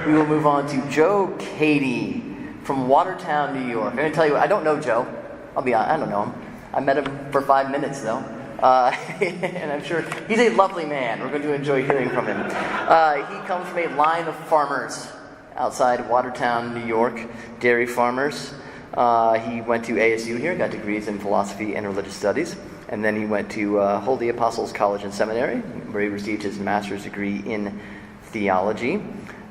we will move on to Joe Cady from Watertown, New York. I'm going to tell you, I don't know Joe. I'll be honest, I don't know him. I met him for 5 minutes, though. And I'm sure he's a lovely man. We're going to enjoy hearing from him. He comes from a line of farmers outside Watertown, New York, dairy farmers. He went to ASU here, got degrees in philosophy and religious studies. And then he went to Holy Apostles College and Seminary, where he received his master's degree in theology.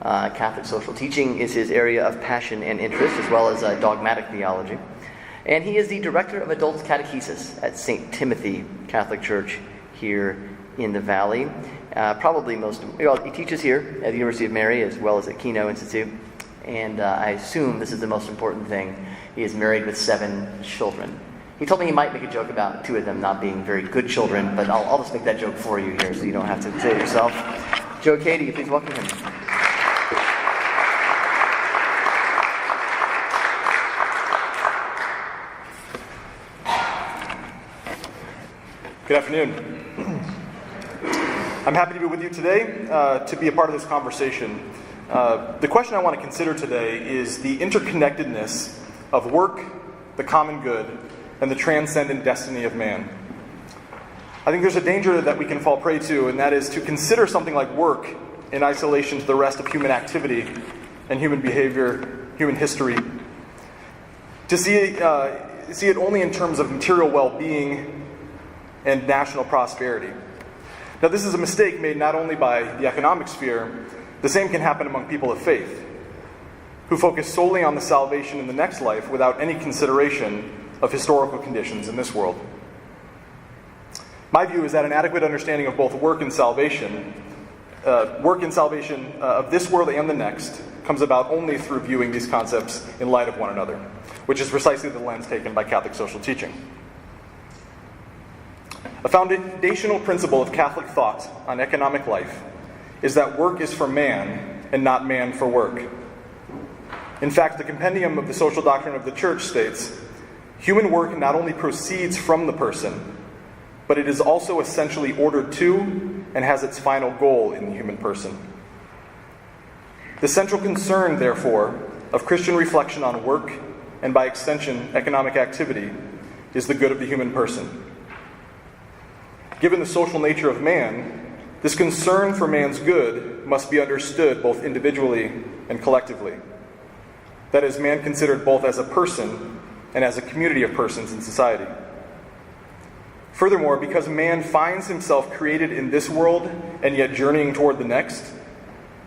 Catholic social teaching is his area of passion and interest, as well as dogmatic theology. And he is the director of adult catechesis at St. Timothy Catholic Church here in the Valley. He teaches here at the University of Mary, as well as at Kino Institute. And I assume this is the most important thing. He is married with 7 children. He told me he might make a joke about 2 of them not being very good children, but I'll just make that joke for you here so you don't have to say it yourself. Joe Cady, please welcome him. Good afternoon. I'm happy to be with you today to be a part of this conversation. The question I want to consider today is the interconnectedness of work, the common good, and the transcendent destiny of man. I think there's a danger that we can fall prey to, and that is to consider something like work in isolation to the rest of human activity and human behavior, human history. To see it only in terms of material well-being and national prosperity. Now, this is a mistake made not only by the economic sphere, the same can happen among people of faith, who focus solely on the salvation in the next life without any consideration of historical conditions in this world. My view is that an adequate understanding of both work and salvation of this world and the next, comes about only through viewing these concepts in light of one another, which is precisely the lens taken by Catholic social teaching. A foundational principle of Catholic thought on economic life is that work is for man and not man for work. In fact, the compendium of the social doctrine of the Church states, human work not only proceeds from the person, but it is also essentially ordered to and has its final goal in the human person. The central concern, therefore, of Christian reflection on work, and by extension, economic activity, is the good of the human person. Given the social nature of man, this concern for man's good must be understood both individually and collectively. That is, man considered both as a person and as a community of persons in society. Furthermore, because man finds himself created in this world and yet journeying toward the next,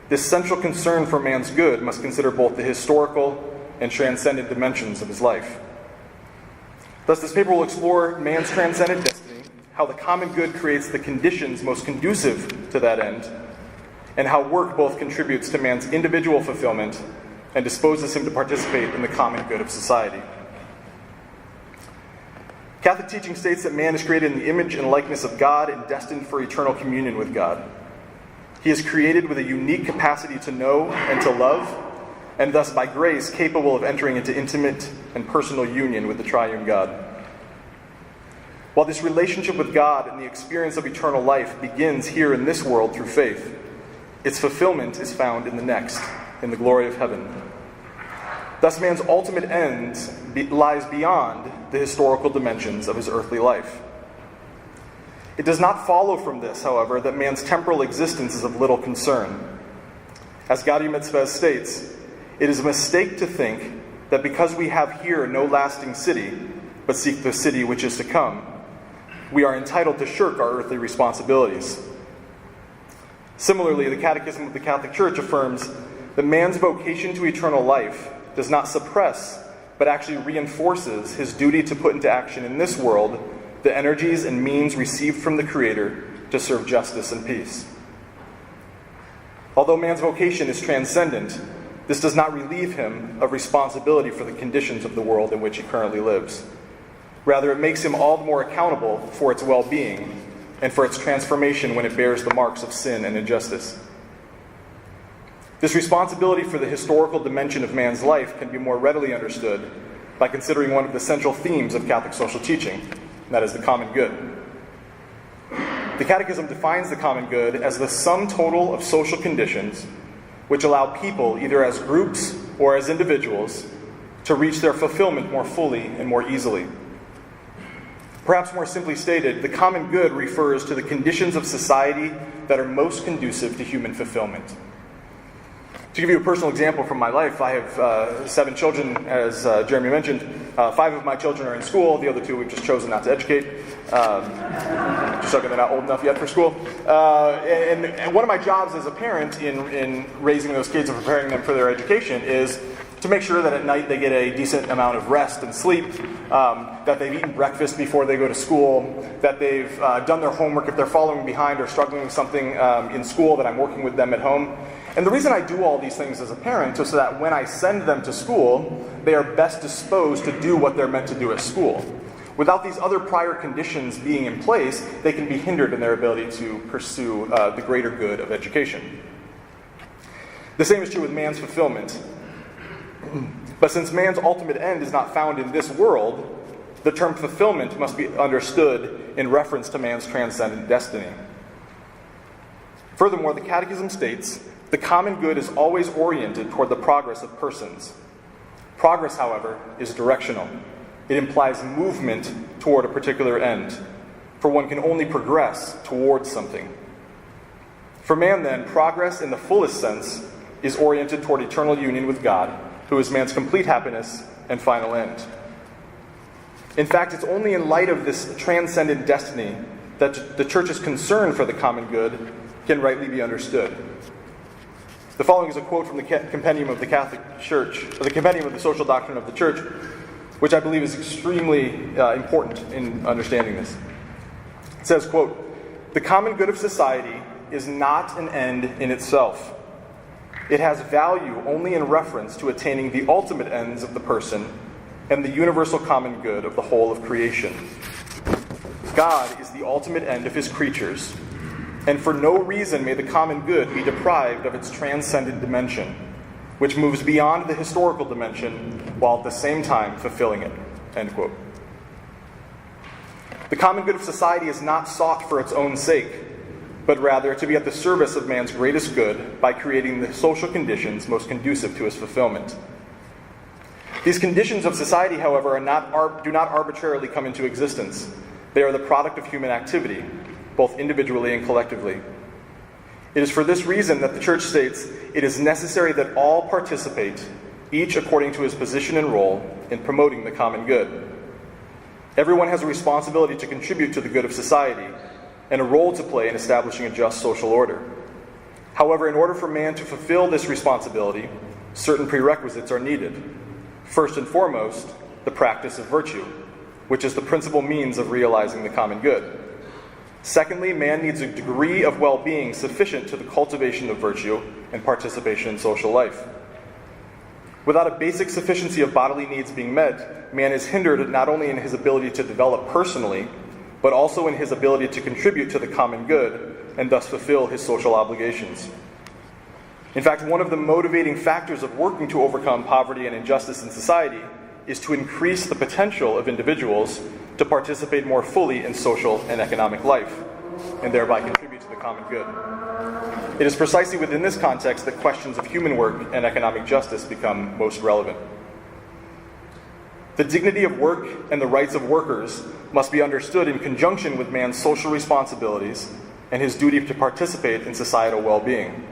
this central concern for man's good must consider both the historical and transcendent dimensions of his life. Thus, this paper will explore man's transcendent destiny, how the common good creates the conditions most conducive to that end, and how work both contributes to man's individual fulfillment and disposes him to participate in the common good of society. Catholic teaching states that man is created in the image and likeness of God and destined for eternal communion with God. He is created with a unique capacity to know and to love, and thus by grace capable of entering into intimate and personal union with the triune God. While this relationship with God and the experience of eternal life begins here in this world through faith, its fulfillment is found in the next, in the glory of heaven. Thus, man's ultimate end lies beyond the historical dimensions of his earthly life. It does not follow from this, however, that man's temporal existence is of little concern. As Gaudium et Spes states, it is a mistake to think that because we have here no lasting city, but seek the city which is to come, we are entitled to shirk our earthly responsibilities. Similarly, the Catechism of the Catholic Church affirms that man's vocation to eternal life does not suppress, but actually reinforces his duty to put into action in this world the energies and means received from the Creator to serve justice and peace. Although man's vocation is transcendent, this does not relieve him of responsibility for the conditions of the world in which he currently lives. Rather, it makes him all the more accountable for its well-being and for its transformation when it bears the marks of sin and injustice. This responsibility for the historical dimension of man's life can be more readily understood by considering one of the central themes of Catholic social teaching, and that is the common good. The Catechism defines the common good as the sum total of social conditions which allow people, either as groups or as individuals, to reach their fulfillment more fully and more easily. Perhaps more simply stated, the common good refers to the conditions of society that are most conducive to human fulfillment. To give you a personal example from my life, I have 7 children, as Jeremy mentioned. 5 of my children are in school. The other 2 we've just chosen not to educate. Just so they're not old enough yet for school. And one of my jobs as a parent in raising those kids and preparing them for their education is to make sure that at night they get a decent amount of rest and sleep, that they've eaten breakfast before they go to school, that they've done their homework if they're following behind or struggling with something in school, that I'm working with them at home. And the reason I do all these things as a parent is so that when I send them to school, they are best disposed to do what they're meant to do at school. Without these other prior conditions being in place, they can be hindered in their ability to pursue the greater good of education. The same is true with man's fulfillment. But since man's ultimate end is not found in this world, the term fulfillment must be understood in reference to man's transcendent destiny. Furthermore, the Catechism states, the common good is always oriented toward the progress of persons. Progress, however, is directional. It implies movement toward a particular end, for one can only progress towards something. For man, then, progress in the fullest sense is oriented toward eternal union with God, who is man's complete happiness and final end. In fact, it's only in light of this transcendent destiny that the Church's concern for the common good can rightly be understood. The following is a quote from the Compendium of the Catholic Church, or the Compendium of the Social Doctrine of the Church, which I believe is extremely important in understanding this. It says, quote, "The common good of society is not an end in itself. It has value only in reference to attaining the ultimate ends of the person and the universal common good of the whole of creation. God is the ultimate end of his creatures, and for no reason may the common good be deprived of its transcendent dimension, which moves beyond the historical dimension while at the same time fulfilling it." End quote. The common good of society is not sought for its own sake, but rather to be at the service of man's greatest good by creating the social conditions most conducive to his fulfillment. These conditions of society, however, do not arbitrarily come into existence. They are the product of human activity, both individually and collectively. It is for this reason that the Church states it is necessary that all participate, each according to his position and role, in promoting the common good. Everyone has a responsibility to contribute to the good of society, and a role to play in establishing a just social order. However, in order for man to fulfill this responsibility, certain prerequisites are needed. First and foremost, the practice of virtue, which is the principal means of realizing the common good. Secondly, man needs a degree of well-being sufficient to the cultivation of virtue and participation in social life. Without a basic sufficiency of bodily needs being met, man is hindered not only in his ability to develop personally, but also in his ability to contribute to the common good and thus fulfill his social obligations. In fact, one of the motivating factors of working to overcome poverty and injustice in society is to increase the potential of individuals to participate more fully in social and economic life, and thereby contribute to the common good. It is precisely within this context that questions of human work and economic justice become most relevant. The dignity of work and the rights of workers must be understood in conjunction with man's social responsibilities and his duty to participate in societal well-being.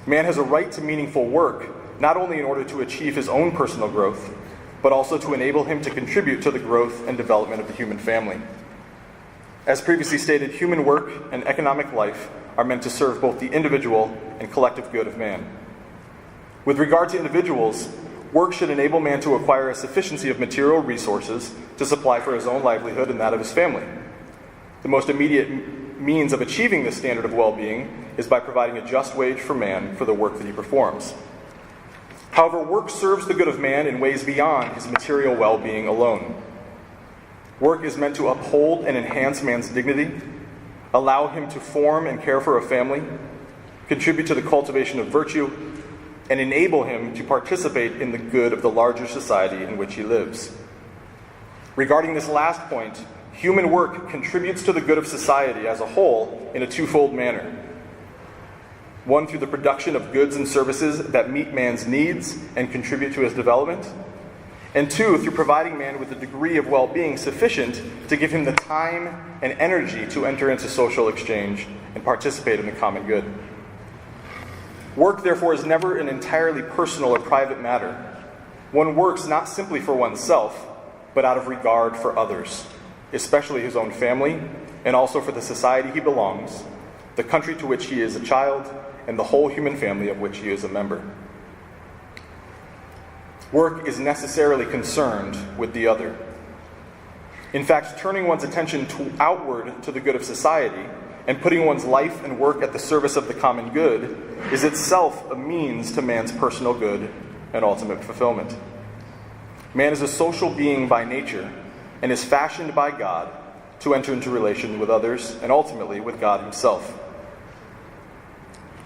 Man has a right to meaningful work, not only in order to achieve his own personal growth, but also to enable him to contribute to the growth and development of the human family. As previously stated, human work and economic life are meant to serve both the individual and collective good of man. With regard to individuals, work should enable man to acquire a sufficiency of material resources to supply for his own livelihood and that of his family. The most immediate means of achieving this standard of well-being is by providing a just wage for man for the work that he performs. However, work serves the good of man in ways beyond his material well-being alone. Work is meant to uphold and enhance man's dignity, allow him to form and care for a family, contribute to the cultivation of virtue, and enable him to participate in the good of the larger society in which he lives. Regarding this last point, human work contributes to the good of society as a whole in a twofold manner. One, through the production of goods and services that meet man's needs and contribute to his development. And two, through providing man with a degree of well-being sufficient to give him the time and energy to enter into social exchange and participate in the common good. Work, therefore, is never an entirely personal or private matter. One works not simply for oneself, but out of regard for others, especially his own family, and also for the society he belongs, the country to which he is a child, and the whole human family of which he is a member. Work is necessarily concerned with the other. In fact, turning one's attention outward to the good of society and putting one's life and work at the service of the common good is itself a means to man's personal good and ultimate fulfillment. Man is a social being by nature and is fashioned by God to enter into relation with others and ultimately with God himself.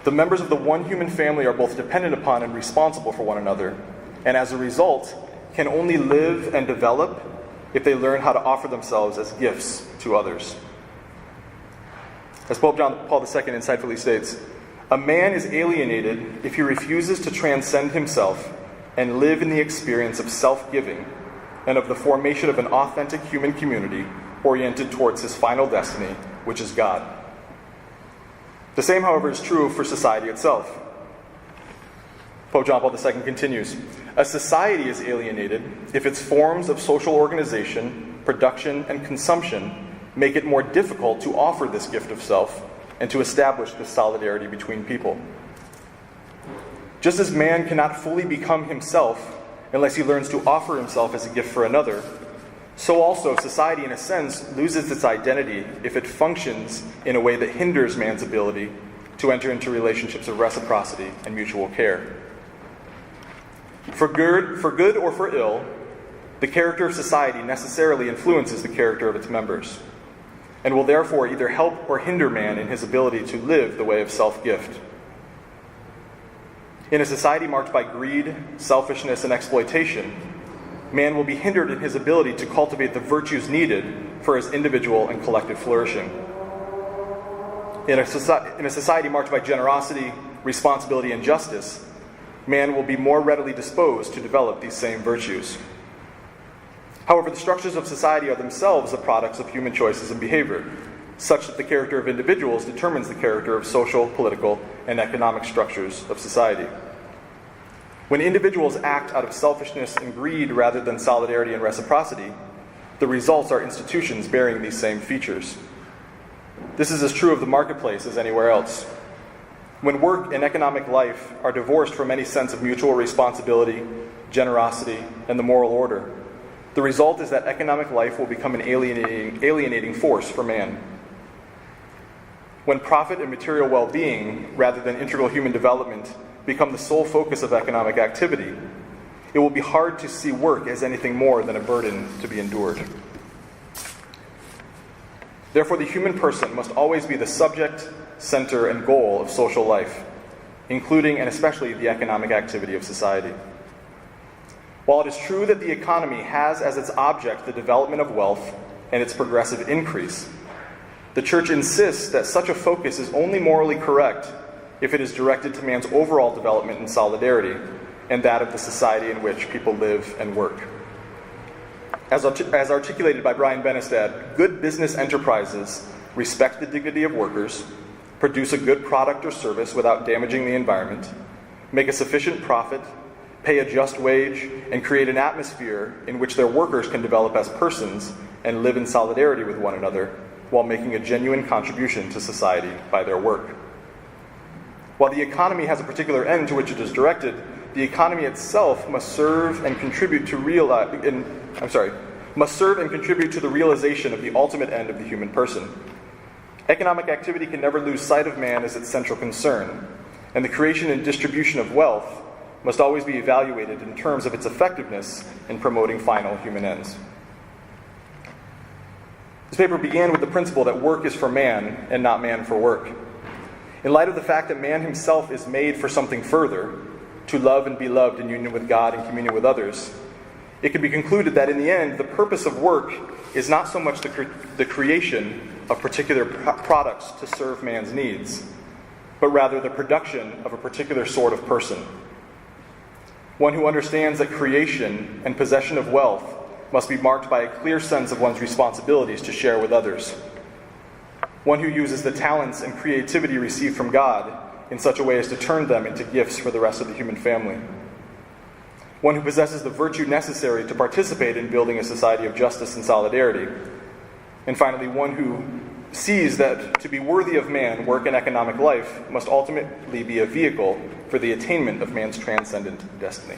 The members of the one human family are both dependent upon and responsible for one another, and as a result, can only live and develop if they learn how to offer themselves as gifts to others. As Pope John Paul II insightfully states, a man is alienated if he refuses to transcend himself and live in the experience of self-giving and of the formation of an authentic human community oriented towards his final destiny, which is God. The same, however, is true for society itself. Pope John Paul II continues, a society is alienated if its forms of social organization, production, and consumption make it more difficult to offer this gift of self and to establish this solidarity between people. Just as man cannot fully become himself unless he learns to offer himself as a gift for another, so also society, in a sense, loses its identity if it functions in a way that hinders man's ability to enter into relationships of reciprocity and mutual care. For good or for ill, the character of society necessarily influences the character of its members, and will therefore either help or hinder man in his ability to live the way of self-gift. In a society marked by greed, selfishness, and exploitation, man will be hindered in his ability to cultivate the virtues needed for his individual and collective flourishing. In a society marked by generosity, responsibility, and justice, man will be more readily disposed to develop these same virtues. However, the structures of society are themselves the products of human choices and behavior, such that the character of individuals determines the character of social, political, and economic structures of society. When individuals act out of selfishness and greed rather than solidarity and reciprocity, the results are institutions bearing these same features. This is as true of the marketplace as anywhere else. When work and economic life are divorced from any sense of mutual responsibility, generosity, and the moral order, the result is that economic life will become an alienating force for man. When profit and material well-being, rather than integral human development, become the sole focus of economic activity, it will be hard to see work as anything more than a burden to be endured. Therefore, the human person must always be the subject, center, and goal of social life, including and especially the economic activity of society. While it is true that the economy has as its object the development of wealth and its progressive increase, the Church insists that such a focus is only morally correct if it is directed to man's overall development and solidarity, and that of the society in which people live and work. As articulated by Brian Benestad, good business enterprises respect the dignity of workers, produce a good product or service without damaging the environment, make a sufficient profit, pay a just wage, and create an atmosphere in which their workers can develop as persons and live in solidarity with one another while making a genuine contribution to society by their work. While the economy has a particular end to which it is directed, the economy itself must serve and contribute to the realization of the ultimate end of the human person. Economic activity can never lose sight of man as its central concern, and the creation and distribution of wealth must always be evaluated in terms of its effectiveness in promoting final human ends. This paper began with the principle that work is for man and not man for work. In light of the fact that man himself is made for something further, to love and be loved in union with God and communion with others, it can be concluded that in the end, the purpose of work is not so much the creation of particular products to serve man's needs, but rather the production of a particular sort of person. One who understands that creation and possession of wealth must be marked by a clear sense of one's responsibilities to share with others. One who uses the talents and creativity received from God in such a way as to turn them into gifts for the rest of the human family. One who possesses the virtue necessary to participate in building a society of justice and solidarity. And finally, one who sees that to be worthy of man, work and economic life must ultimately be a vehicle for the attainment of man's transcendent destiny.